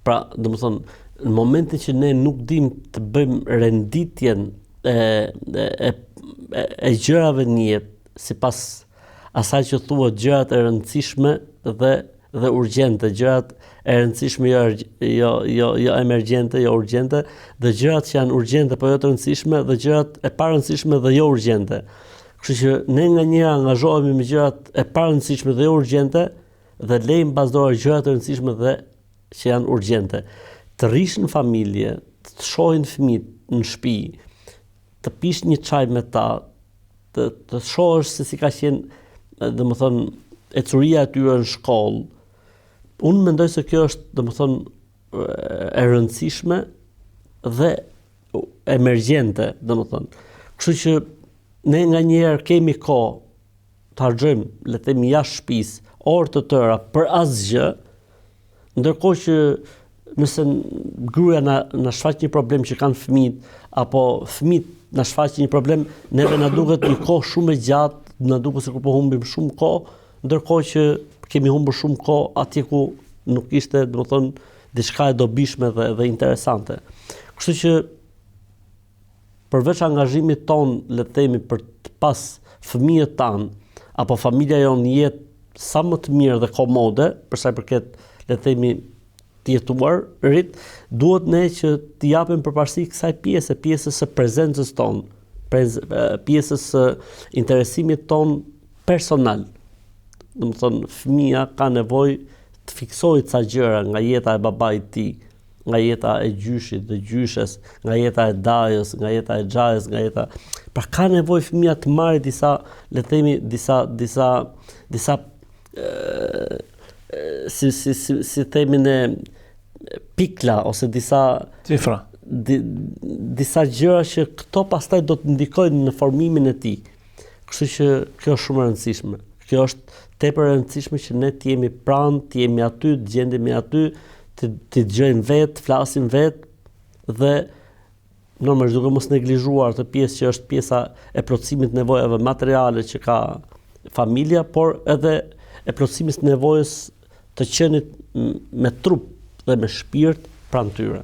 Pra, domethënë, në momentin që ne nuk dim të bëjmë renditjen e gjërave në jetë, sipas asaj që thuhet gjërat e rëndësishme dhe urgjente, gjërat e rëndësishme jo emergjente, jo urgjente, dhe gjërat që janë urgjente po jo të rëndësishme, dhe gjërat e pa rëndësishme dhe jo urgjente. Kështu që ne nga njëra angazhohemi me gjërat e pa rëndësishme dhe jo urgjente dhe lejmë bazdore gjërat e rëndësishme dhe që janë urgjente. Të rish në familje, të shohin fëmijët në shtëpi, të pish një çaj me ta, të shohësh se si ka qenë, domethënë, ecuria e tyre në shkollë. Unë mendoj se kjo është, domethënë, e rëndësishme dhe emergjente, domethënë. Kështu që ne nganjëherë kemi kohë të harxojmë, le të themi, jashtë shtëpisë, orë të tëra për asgjë, ndërkohë që nëse gruaja na shfaq një problem që kanë fëmijët, apo fëmijët na shfaqin një problem, neve na duket një kohë shumë e gjatë, na duket sikur po humbim shumë kohë, ndërkohë që kemi humbur shumë kohë atje ku nuk ishte, domethënë, diçka e dobishme dhe interesante. Kështu që përveç angazhimit ton, le të themi, për të pas fëmijët tanë, apo familja jonë jetë sa më të mirë dhe komode, për sa i përket, le të themi, të jetuar rit, duhet ne që të japim përparësi kësaj pjesës së prezencës tonë, pjesës së interesimit ton personal. Domethënë, fëmia ka nevojë të fiksojë ca gjëra nga jeta e babait të tij, nga jeta e gjyshit dhe gjyshes, nga jeta e dajës, nga jeta e xhajës, nga jeta. Pra ka nevojë fëmia të marrë disa, le të themi, disa si themin e pikla ose disa cifra. Disa gjëra që këto pastaj do të ndikojnë në formimin e tij. Kështu që kjo është shumë e rëndësishme. Kjo është tepër e rëndësishme që ne të jemi pranë, të jemi aty, të gjendemi aty, të dëgjojmë vetë, flasim vetë dhe normalisht duke mos neglizhuar të pjesë që është pjesa e plotësimit të nevojave materiale që ka familja, por edhe e plotësimit të nevojës të qenit me trup dhe me shpirt pranë tyre.